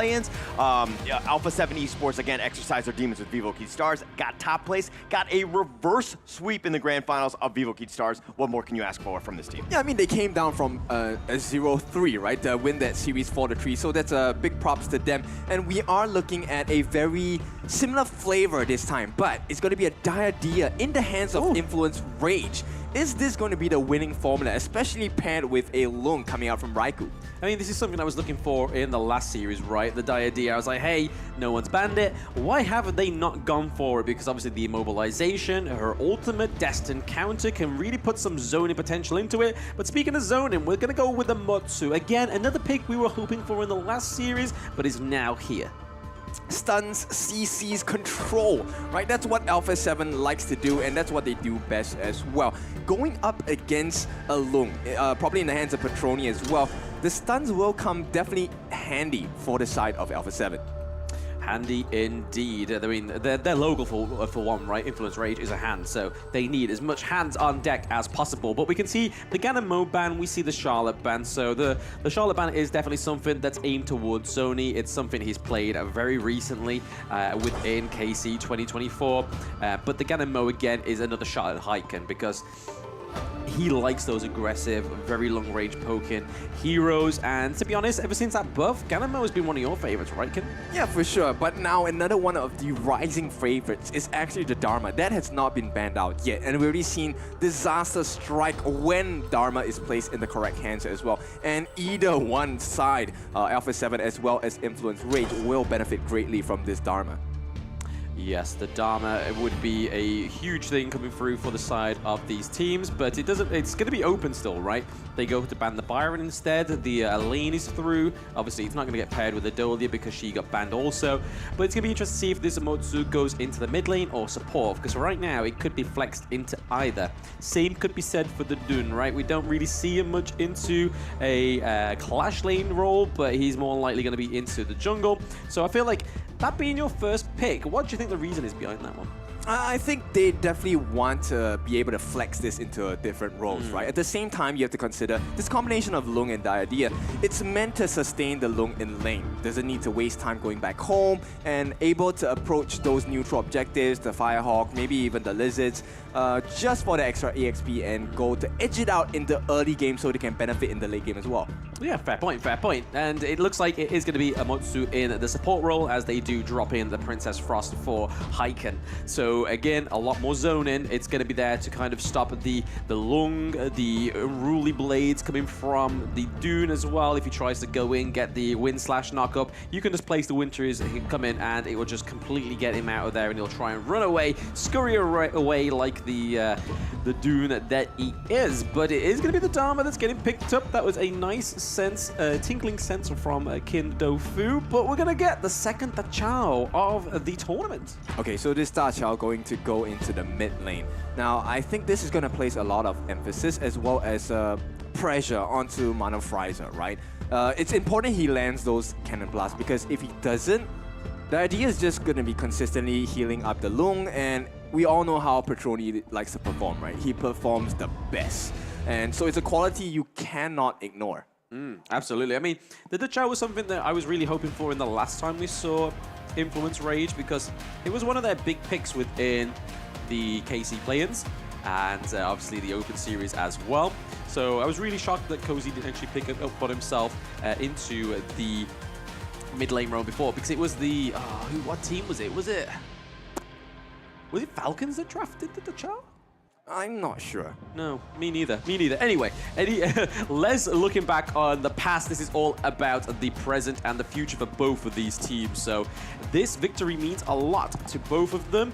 Yeah, ALPHA7 Esports again exercised their demons with Vivo Key Stars, got top place, got a reverse sweep in the grand finals of Vivo Key Stars. What more can you ask for from this team? Yeah, I mean, they came down from a 0-3, right, to win that series 4-3, so that's a big props to them. And we are looking at a very similar flavor this time, but it's going to be a Diardia in the hands of Influence Rage. Is this going to be the winning formula, especially paired with a Lung coming out from Raikou? I mean, this is something I was looking for in the last series, right? The Diardia. I was like, hey, no one's banned it. Why haven't they not gone for it? Because obviously the immobilization, her ultimate destined counter can really put some zoning potential into it. But speaking of zoning, we're going to go with the Motsu. Again, another pick we were hoping for in the last series, but is now here. Stuns, CC's control, right? That's what ALPHA7 likes to do, and that's what they do best as well. Going up against a Lung, probably in the hands of Petroni as well, the stuns will come definitely handy for the side of ALPHA7. Handy indeed. I mean, their logo for one, right? Influence Rage is a hand, so they need as much hands on deck as possible. But we can see the Ganon Mode ban, we see the Charlotte ban. So the Charlotte ban is definitely something that's aimed towards Sony. It's something he's played very recently within KC 2024. But the Ganon Mode again is another shot at Hyken because he likes those aggressive, very long-range poking heroes, and to be honest, ever since that buff, Ganamo has been one of your favorites, right, Ken? Yeah, for sure, but now another one of the rising favorites is actually the Dharma. That has not been banned out yet, and we've already seen disaster strike when Dharma is placed in the correct hands as well. And either one side, ALPHA7 as well as Influence Rage, will benefit greatly from this Dharma. Yes, the Dharma would be a huge thing coming through for the side of these teams, but it doesn't. It's going to be open still, right? They go to ban the Byron instead. The Lane is through. Obviously, it's not going to get paired with the Dolia because she got banned also. But it's going to be interesting to see if this Motsu goes into the mid lane or support, because right now it could be flexed into either. Same could be said for the Dun, right? We don't really see him much into a Clash lane role, but he's more likely going to be into the jungle. So I feel like that being your first pick, what do you think the reason is behind that one? I think they definitely want to be able to flex this into different roles, right? At the same time, you have to consider this combination of Lung and Diardia. It's meant to sustain the Lung in lane. Doesn't need to waste time going back home and able to approach those neutral objectives, the Firehawk, maybe even the Lizards, just for the extra EXP and go to edge it out in the early game so they can benefit in the late game as well. Yeah, fair point, fair point. And it looks like it is going to be a Motsu in the support role as they do drop in the Princess Frost for Hyken. So again, a lot more zoning. It's going to be there to kind of stop the Lung, the Unruly Blades coming from the Dune as well. If he tries to go in, get the Wind/Slash knock-up, you can just place the Winters, he can come in and it will just completely get him out of there and he'll try and run away, scurry away like the Dune that he is. But it is going to be the Dharma that's getting picked up. That was a nice sense, tinkling sense from Kin Dofu, but we're going to get the second Tachao of the tournament. Okay, so this Tachao going to go into the mid lane. Now, I think this is going to place a lot of emphasis as well as pressure onto Mono Frieza, right? It's important he lands those Cannon Blasts because if he doesn't, the idea is just going to be consistently healing up the Lung, and we all know how Petroni likes to perform, right? He performs the best. And so it's a quality you cannot ignore. Absolutely. I mean, the Tachao was something that I was really hoping for in the last time we saw Influence Rage because it was one of their big picks within the KC play-ins and obviously the Open Series as well. So I was really shocked that Cozy didn't actually pick it up for himself into the mid lane role before because it was the... what team was it? Was it Falcons that drafted the Tachao? I'm not sure. No, me neither. Me neither. Anyway, Les, looking back on the past, this is all about the present and the future for both of these teams. So this victory means a lot to both of them.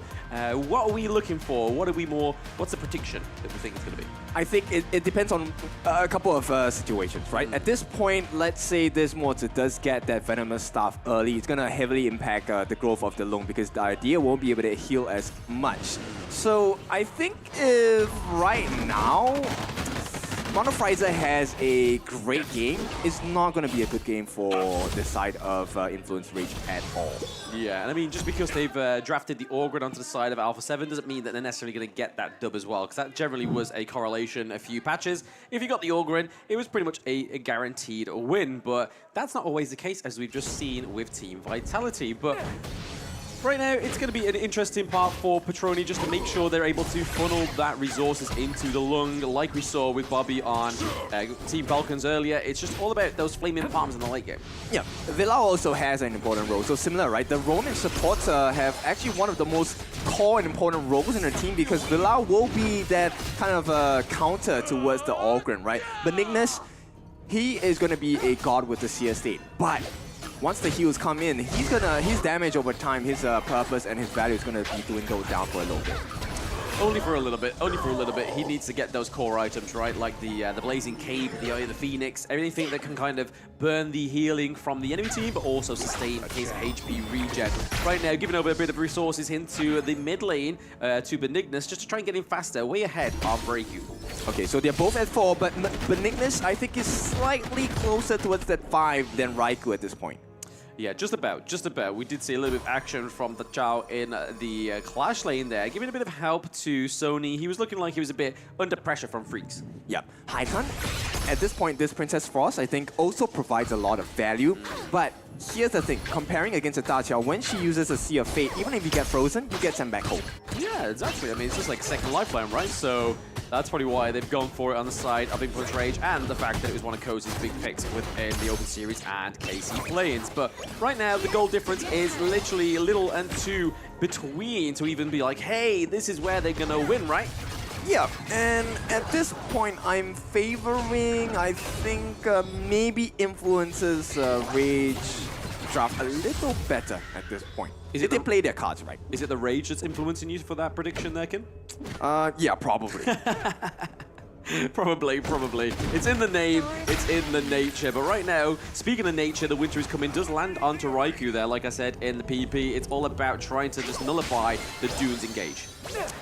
What are we looking for? What's the prediction that we think it's going to be? I think it depends on a couple of situations, right? At this point, let's say this Motsu does get that Venomous Staff early. It's going to heavily impact the growth of the Lung because the idea won't be able to heal as much. So I think if right now, Monofrizer has a great game, it's not going to be a good game for the side of Influence Rage at all. Yeah, and I mean, just because they've drafted the Orgrid onto the side of ALPHA7 doesn't mean that they're necessarily going to get that dub as well, because that generally was a correlation a few patches. If you got the Orgrid, it was pretty much a guaranteed win, but that's not always the case, as we've just seen with Team Vitality. But right now, it's going to be an interesting part for Petroni just to make sure they're able to funnel that resources into the lung, like we saw with Bobby on Team Falcons earlier. It's just all about those flaming farms in the late game. Yeah, Villau also has an important role. So similar, right? The Ronin supports have actually one of the most core and important roles in the team, because Villau will be that kind of counter towards the Orgrin, right? Benignus, he is going to be a god with the CS state, but once the heals come in, his damage over time, his purpose and his value is gonna be dwindled down for a little bit. Only for a little bit. Only for a little bit. He needs to get those core items, right? Like the Blazing Cape, the Eye of the Phoenix, everything that can kind of burn the healing from the enemy team, but also sustain his HP regen. Right now, giving over a bit of resources into the mid lane to Benignus, just to try and get him faster, way ahead of Reiku. Okay, so they're both at 4, but Benignus, I think, is slightly closer towards that 5 than Raikou at this point. Yeah, just about, just about. We did see a little bit of action from the Chao in the Clash lane there, giving a bit of help to Sony. He was looking like he was a bit under pressure from Freaks. Yeah, Haikon, at this point, this Princess Frost, I think, also provides a lot of value. But here's the thing, comparing against a Da Qiao, when she uses a Sea of Fate, even if you get frozen, you get sent back home. Yeah, exactly. I mean, it's just like second lifeline, right? So that's probably why they've gone for it on the side of Influence Rage, and the fact that it was one of Cozy's big picks within the Open Series and KC Play-ins. But right now, the goal difference is literally a little and two between to even be like, hey, this is where they're gonna win, right? Yeah, and at this point, I'm favoring, I think, maybe Influence's Rage draft a little better at this point. If they play their cards right. Is it the Rage that's influencing you for that prediction there, Ken? Yeah, probably. Probably. It's in the name, it's in the nature. But right now, speaking of nature, the winter is coming, does land onto Raikou there. Like I said, in the PvP, it's all about trying to just nullify the Dunes engage.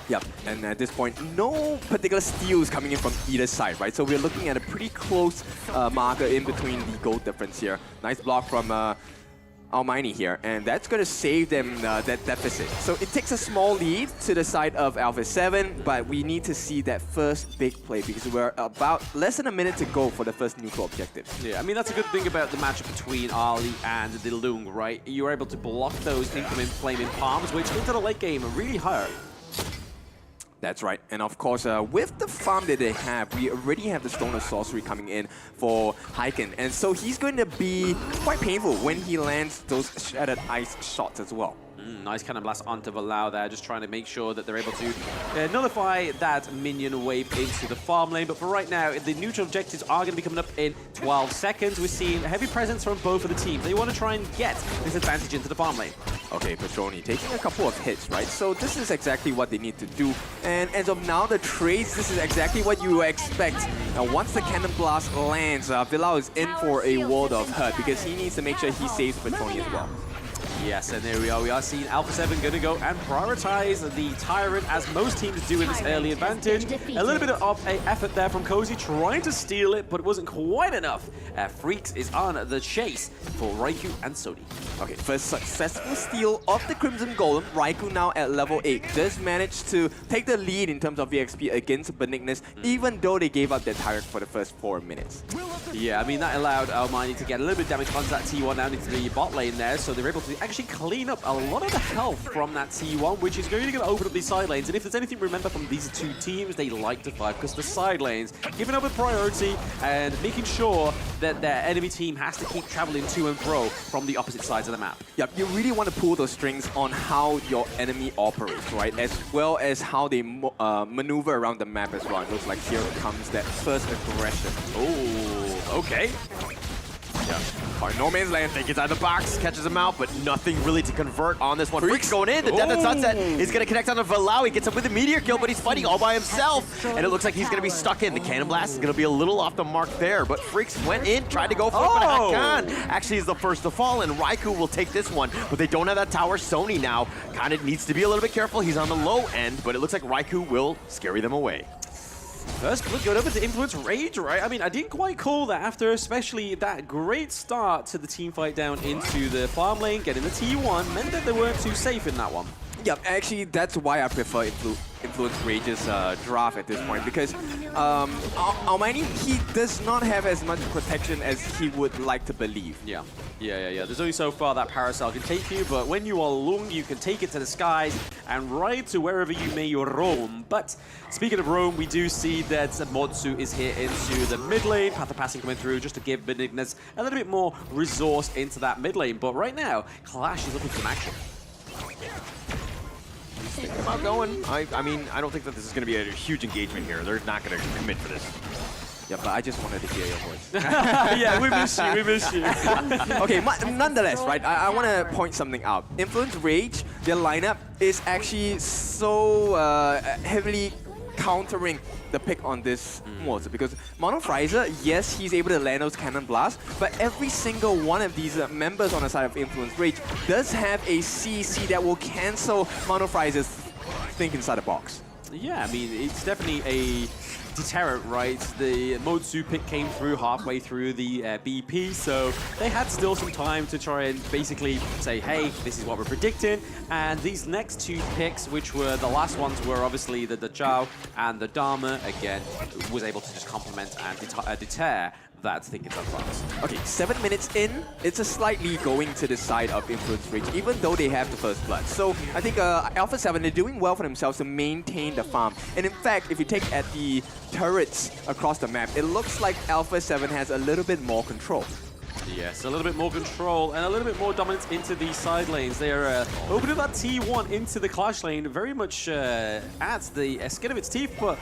Yep, and at this point, no particular steals coming in from either side, right? So we're looking at a pretty close marker in between the gold difference here. Nice block from Almighty here, and that's going to save them that deficit. So it takes a small lead to the side of ALPHA7, but we need to see that first big play because we're about less than a minute to go for the first neutral objective. Yeah, I mean, that's a good thing about the matchup between Ali and the Lung, right? You're able to block those incoming flaming palms, which into the late game really hurt. That's right, and of course, with the farm that they have, we already have the Stone of Sorcery coming in for Hyken, and so he's going to be quite painful when he lands those Shattered Ice shots as well. Nice cannon blast onto Villau there, just trying to make sure that they're able to nullify that minion wave into the farm lane. But for right now, the neutral objectives are going to be coming up in 12 seconds. We're seeing a heavy presence from both of the teams. They want to try and get this advantage into the farm lane. Okay, Petroni taking a couple of hits, right? So this is exactly what they need to do. And as of now, the trades, this is exactly what you expect. Now, once the cannon blast lands, Villau is in for a world of hurt because he needs to make sure he saves Petroni as well. Yes, and there we are. We are seeing ALPHA7 going to go and prioritize the Tyrant, as most teams do in this early advantage. A little bit of an effort there from Cozy, trying to steal it, but it wasn't quite enough. Freaks is on the chase for Raikou and Sony. Okay, first successful steal of the Crimson Golem. Raikou now at level 8. Just managed to take the lead in terms of EXP against Benignus, even though they gave up their Tyrant for the first 4 minutes. Yeah, I mean, that allowed Almighty to get a little bit of damage onto that T1 down into the bot lane there, so they're able to actually clean up a lot of the health from that T1, which is really going to open up these side lanes. And if there's anything to remember from these two teams, they like to fight because the side lanes, giving up a priority and making sure that their enemy team has to keep traveling to and fro from the opposite sides of the map. Yep, you really want to pull those strings on how your enemy operates, right? As well as how they maneuver around the map as well. It looks like here comes that first aggression. Oh, okay. Yeah. No Man's Land, think it's out of the box, catches him out, but nothing really to convert on this one. Freak's going in, the Death and Sunset is going to connect on to Villau. He gets up with a meteor kill, but he's fighting all by himself. And it looks like he's going to be stuck in. The Cannon Blast is going to be a little off the mark there, but Freaks went in, tried to go for it, but Hakan actually is the first to fall, and Raikou will take this one, but they don't have that tower. Sony now kind of needs to be a little bit careful. He's on the low end, but it looks like Raikou will scary them away. First blood going over to Influence Rage, right? I mean, I didn't quite call that after especially that great start to the team fight down into the farm lane, getting the T1, meant that they weren't too safe in that one. Yeah, actually, that's why I prefer Influence Rage's draft at this point, because Almighty, he does not have as much protection as he would like to believe. Yeah. There's only so far that Paracel can take you, but when you are Lung, you can take it to the skies and ride to wherever you may roam. But speaking of roam, we do see that Motsu is here into the mid lane. Path of Passing coming through just to give Benignus a little bit more resource into that mid lane. But right now, Clash is looking for some action. Thinking about going. I mean, I don't think that this is going to be a huge engagement here. They're not going to commit for this. Yeah, but I just wanted to hear your voice. Yeah, we miss you. Okay, nonetheless, right, I want to point something out. Influence Rage, their lineup is actually so heavily countering the pick on this Motsu, because Mono Frizer, yes, he's able to land those cannon blasts, but every single one of these members on the side of Influence Rage does have a CC that will cancel Mono Frizer's think inside the box. Yeah, I mean, it's definitely a deterrent, right? The Motsu pick came through halfway through the BP, so they had still some time to try and basically say, hey, this is what we're predicting. And these next two picks, which were the last ones, were obviously the Dachau and the Dharma, again, was able to just complement and deter that thinking so fast. Okay, 7 minutes in, it's a slightly going to the side of Influence Rage, even though they have the first blood. So I think ALPHA7, they're doing well for themselves to maintain the farm. And in fact, if you take at the turrets across the map, it looks like ALPHA7 has a little bit more control. Yes, a little bit more control and a little bit more dominance into the side lanes. They're opening that T1 into the Clash lane very much at the skin of its teeth, but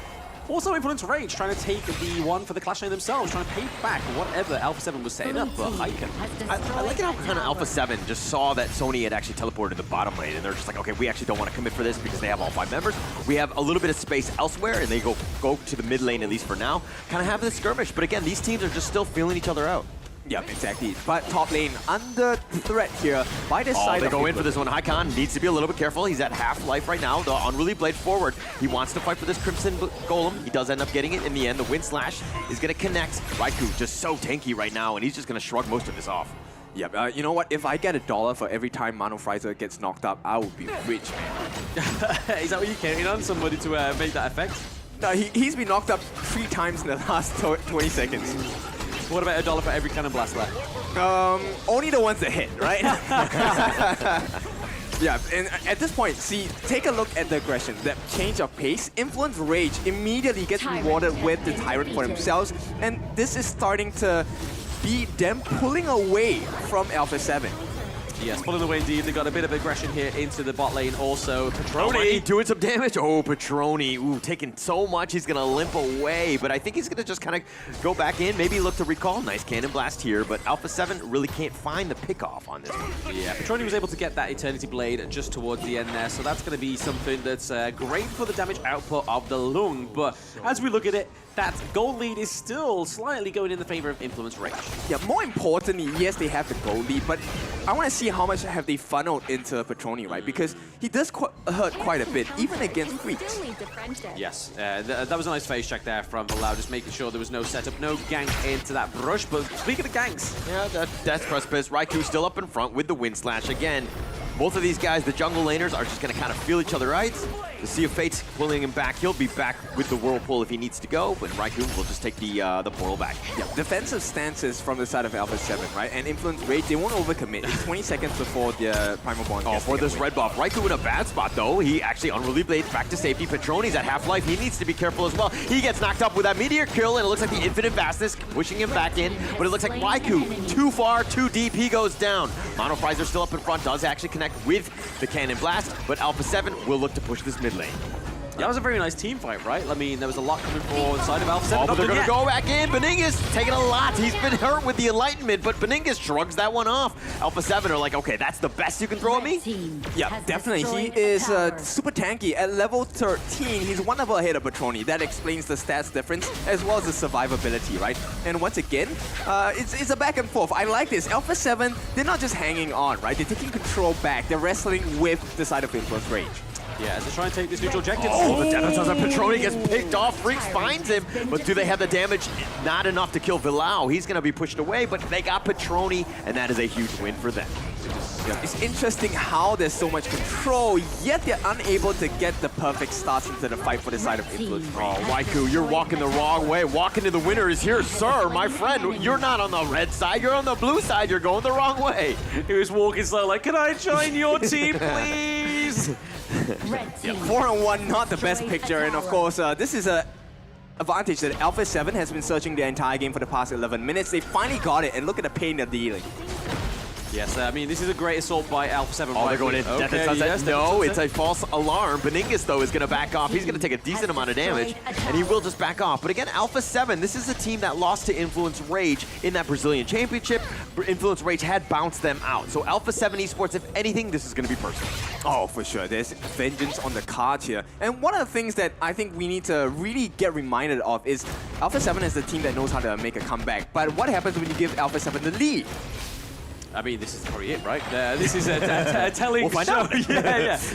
also Influence Rage trying to take the one for the Clash lane themselves, trying to pay back whatever ALPHA7 was setting up for Hyken. I like it how kind of ALPHA7 just saw that Sony had actually teleported to the bottom lane, and they're just like, okay, we actually don't want to commit for this because they have all 5 members. We have a little bit of space elsewhere, and they go to the mid lane, at least for now, kind of have this skirmish. But again, these teams are just still feeling each other out. Yep, exactly. But top lane under threat here by the side. They go in for this one. Hyken needs to be a little bit careful. He's at half life right now. The Unruly Blade forward. He wants to fight for this Crimson Golem. He does end up getting it in the end. The Wind Slash is going to connect. Raikou just so tanky right now, and he's just going to shrug most of this off. Yep, you know what? If I get $1 for every time Mono Frizer gets knocked up, I would be rich, man. Is that what you're counting on? Somebody to make that effect? No, he's been knocked up 3 times in the last 20 seconds. What about $1 for every cannon blast left? Only the ones that hit, right? Yeah, and at this point, see, take a look at the aggression, that change of pace. Influence Rage immediately gets rewarded with the Tyrant for themselves, and this is starting to be them pulling away from ALPHA7. Yes, pulling away indeed. They got a bit of aggression here into the bot lane also. Petroni doing some damage. Oh, Petroni, ooh, taking so much. He's going to limp away, but I think he's going to just kind of go back in, maybe look to recall. Nice cannon blast here, but ALPHA7 really can't find the pickoff on this one. Yeah, Petroni was able to get that Eternity Blade just towards the end there, so that's going to be something that's great for the damage output of the Lung, but as we look at it, that gold lead is still slightly going in the favor of Influence Rage. Yeah, more importantly, yes, they have the gold lead, but I want to see how much have they funneled into Petroni, right? Because he does hurt quite a bit, even against Freaks. Yes, that was a nice face check there from Bilal, just making sure there was no setup, no gank into that brush. But speaking of ganks, yeah, that Death Precipice, Raikou still up in front with the Wind Slash again. Both of these guys, the jungle laners, are just going to kind of feel each other out. The Sea of Fate's pulling him back. He'll be back with the Whirlpool if he needs to go, but Raikou will just take the portal back. Yeah, defensive stances from the side of ALPHA7, right? And Influence Rage, they won't overcommit. It's 20 seconds before the Primal Bond. Oh, for this red buff. Raikou in a bad spot, though. He actually Unruly Blades back to safety. Petroni's at half-life. He needs to be careful as well. He gets knocked up with that Meteor kill, and it looks like the Infinite Vastness pushing him back in, but it looks like Raikou, too far, too deep. He goes down. Mono Frizer still up in front, does actually connect with the Cannon Blast, but ALPHA7 will look to push this mid lane. That was a very nice team fight, right? I mean, there was a lot coming for the side of ALPHA7. Oh, but they're going to go back in. Beningus taking a lot. He's been hurt with the Enlightenment, but Beningus shrugs that one off. ALPHA7 are like, okay, that's the best you can throw at me? Yeah, definitely. He is super tanky. At level 13, he's 1 level ahead of Petroni. That explains the stats difference, as well as the survivability, right? And once again, it's a back and forth. I like this. ALPHA7, they're not just hanging on, right? They're taking control back. They're wrestling with the side of Influence Rage. Yeah, as they try and take this neutral objective. Oh, the Death of Petroni gets picked off. Freaks finds him, but do they have the damage? Not enough to kill Villau. He's going to be pushed away, but they got Petroni, and that is a huge win for them. Yeah, it's interesting how there's so much control, yet they're unable to get the perfect starts into the fight for the side of Influence. Oh, Waiku, you're walking the wrong way. Walking to the winner is here, sir. My friend, you're not on the red side. You're on the blue side. You're going the wrong way. He was walking slow like, can I join your team, please? Yeah, 4-on-1, not the best picture, and of course, this is a advantage that ALPHA7 has been searching their entire game for the past 11 minutes. They finally got it, and look at the pain they're dealing. Yes, I mean, this is a great assault by ALPHA7. Oh, they're going in. Okay, Death yes, no, it's a false alarm. Beningus, though, is going to back off. He's going to take a decent amount of damage, and he will just back off. But again, ALPHA7, this is a team that lost to Influence Rage in that Brazilian Championship. Influence Rage had bounced them out. So ALPHA7 Esports, if anything, this is going to be personal. Oh, for sure. There's vengeance on the cards here. And one of the things that I think we need to really get reminded of is ALPHA7 is the team that knows how to make a comeback. But what happens when you give ALPHA7 the lead? I mean, this is probably it, right? This is a telling We'll find show. out.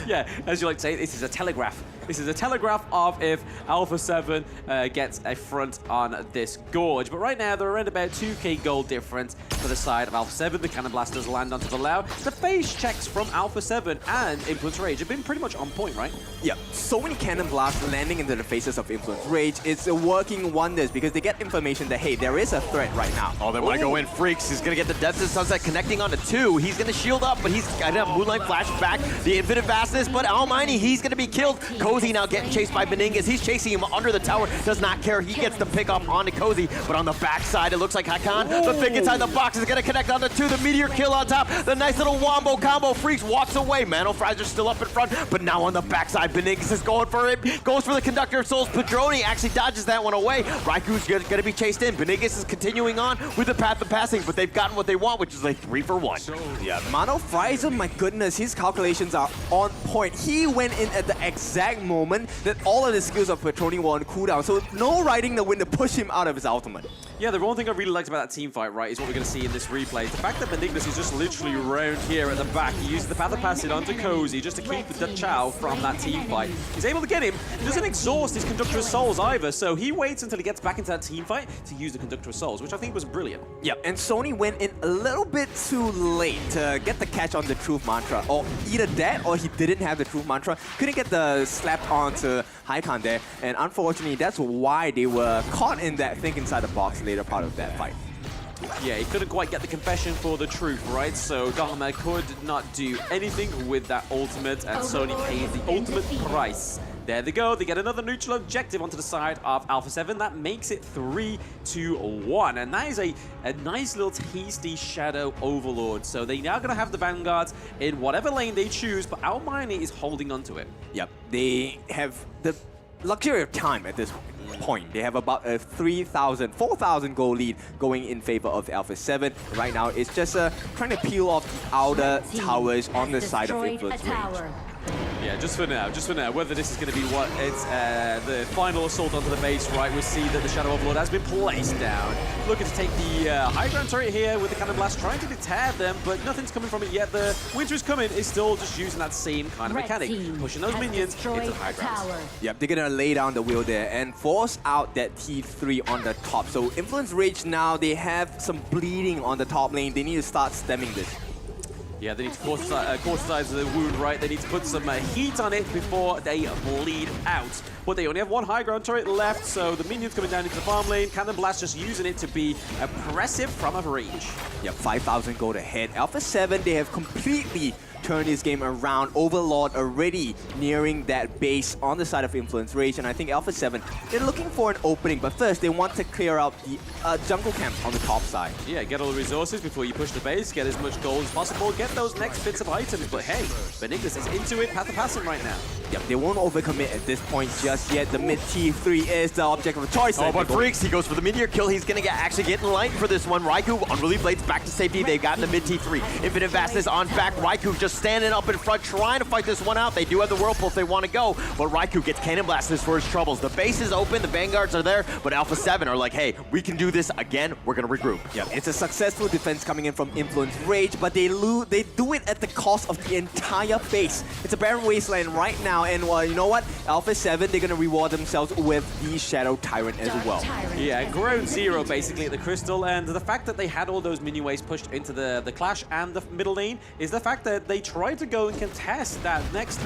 yeah. As you like to say, this is a telegraph. This is a telegraph of if ALPHA7 gets a front on this gorge. But right now, they're around about 2k gold difference for the side of ALPHA7. The Cannon Blasters land onto the Lau. The phase checks from ALPHA7 and Influence Rage have been pretty much on point, right? Yeah, so many Cannon Blasts landing into the faces of Influence Rage. It's working wonders because they get information that, hey, there is a threat right now. Oh, they want to go in. Freaks. He's going to get the Death of Sunset connecting onto 2. He's going to shield up, but he's got a Moonlight Flash back. The Infinite Fastness, but Almighty, he's going to be killed. Cozy now getting chased by Beningus. He's chasing him under the tower. Does not care. He gets the pick up onto Cozy, but on the backside, it looks like Hakan. The thick inside the box is going to connect onto 2. The Meteor kill on top. The nice little wombo combo. Freaks walks away. Mano Fries are still up in front, but now on the backside, Beningus is going for it. Goes for the Conductor of Souls. Petroni actually dodges that one away. Raiku's going to be chased in. Beningus is continuing on with the path of passing, but they've gotten what they want, which is a 3-for-1. Yeah, Mano Fries, my goodness, his calculations are on point. He went in at the exact moment that all of the skills of Petroni were on cooldown, so no riding the wind to push him out of his ultimate. Yeah, the one thing I really liked about that team fight, right, is what we're going to see in this replay. The fact that Beningus is just literally around here at the back. He uses the Path of Passage onto Cozy just to keep the Chow from that team fight. He's able to get him. He doesn't exhaust his Conductor of Souls either, so he waits until he gets back into that team fight to use the Conductor of Souls, which I think was brilliant. Yeah, and Sony went in a little bit too late to get the catch on the Truth Mantra. Or either that, or he didn't have the Truth Mantra. Couldn't get the slap onto Hakan there, and unfortunately, that's why they were caught in that think inside the box later part of that fight. Yeah, he couldn't quite get the confession for the truth, right? So Dharma could not do anything with that ultimate, and Sony pays the ultimate price. There they go. They get another neutral objective onto the side of ALPHA7. That makes it 3-1. And that is a nice little tasty Shadow Overlord. So they now going to have the Vanguards in whatever lane they choose, but Almighty is holding onto it. Yep, they have the luxury of time at this point. They have about a 4,000 gold lead going in favor of ALPHA7. Right now, it's just trying to peel off the outer towers on the side of Influence Rage. Yeah, just for now. Whether this is going to be what it's the final assault onto the base, right? We see that the Shadow Overlord has been placed down. Looking to take the high ground turret here with the Cannon Blast, trying to deter them, but nothing's coming from it yet. The Winter is coming, is still just using that same kind of mechanic, pushing those minions into the high ground. Yep, they're going to lay down the wheel there and force out that T3 on the top. So Influence Rage now, they have some bleeding on the top lane. They need to start stemming this. Yeah, they need to cauticize the wound, right? They need to put some heat on it before they bleed out. But they only have one high ground turret left, so the minions coming down into the farm lane. Cannon Blast just using it to be oppressive from a range. Yep, 5,000 gold ahead. ALPHA7, they have completely turned this game around. Overlord already nearing that base on the side of Influence Rage, and I think ALPHA7, they're looking for an opening, but first they want to clear out the jungle camp on the top side. Yeah, get all the resources before you push the base, get as much gold as possible, get those next bits of items, but hey, Beningus is into it, path of passing right now. Yep, they won't overcommit at this point just yet. The mid T3 is the object of choice. Oh, but Freaks, he goes for the Meteor kill. He's going to actually get in line for this one. Raikou, Unruly Blades back to safety. They've gotten the mid T3. Infinite Vastness on back. Raikou just standing up in front, trying to fight this one out. They do have the Whirlpool if they want to go, but Raikou gets Cannon Blasted for his troubles. The base is open, the Vanguards are there, but ALPHA7 are like, hey, we can do this again, we're going to regroup. Yeah, it's a successful defense coming in from Influence Rage, but they do it at the cost of the entire base. It's a barren wasteland right now, and you know what? ALPHA7, they're going to reward themselves with the Shadow Tyrant as well. Yeah, grown zero basically at the Crystal, and the fact that they had all those minion waves pushed into the Clash and the middle lane is the fact that they tried to go and contest that next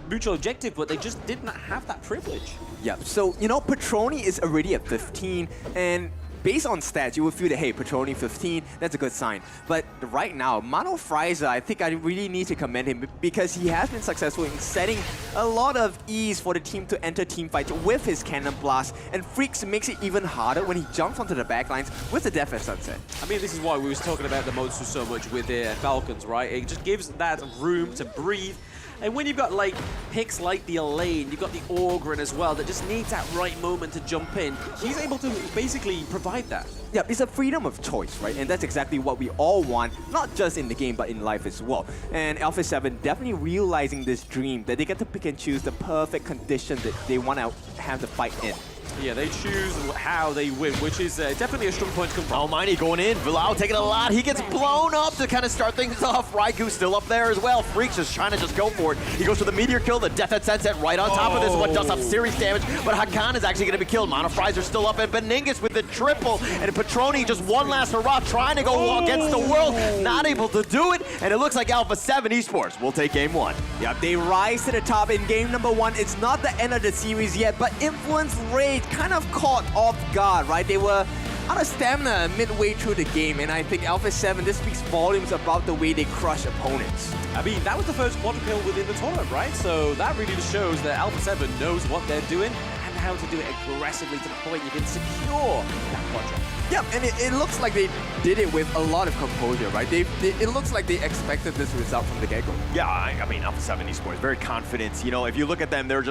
mutual objective, but they just did not have that privilege. Yeah, so, you know, Petroni is already at 15, and based on stats, you would feel that, hey, Petroni 15, that's a good sign. But right now, Mano Frieza, I think I really need to commend him because he has been successful in setting a lot of ease for the team to enter teamfights with his Cannon Blast, and Freaks makes it even harder when he jumps onto the backlines with the Death at Sunset. I mean, this is why we was talking about the Motsu so much with the Falcons, right? It just gives that room to breathe. And when you've got like picks like the Elaine, you've got the Orgrin as well that just needs that right moment to jump in, he's able to basically provide that. Yeah, it's a freedom of choice, right? And that's exactly what we all want, not just in the game, but in life as well. And ALPHA7 definitely realizing this dream that they get to pick and choose the perfect condition that they want to have the fight in. Yeah, they choose how they win, which is definitely a strong point to come from. Almighty going in, Vilao taking a lot. He gets blown up to kind of start things off. Raikou still up there as well. Freaks is trying to just go for it. He goes for the Meteor kill, the Death at Sunset right on top of this one. Does some serious damage, but Hakan is actually going to be killed. Mano Frieza still up, and Beningus with the triple. And Petroni just one last hurrah, trying to go against the world. Not able to do it, and it looks like ALPHA7 Esports will take game one. Yeah, they rise to the top in game number 1. It's not the end of the series yet, but Influence Rage kind of caught off guard, right? They were out of stamina midway through the game, and I think ALPHA7, this speaks volumes about the way they crush opponents. I mean, that was the first quadra kill within the tournament, right? So that really just shows that ALPHA7 knows what they're doing and how to do it aggressively to the point you can secure that quadra. Yeah, and it looks like they did it with a lot of composure, right? It looks like they expected this result from the get-go. Yeah, I mean, ALPHA7 Esports, very confident. You know, if you look at them, they're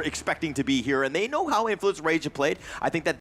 expecting to be here, and they know how Influence Rage have played. I think that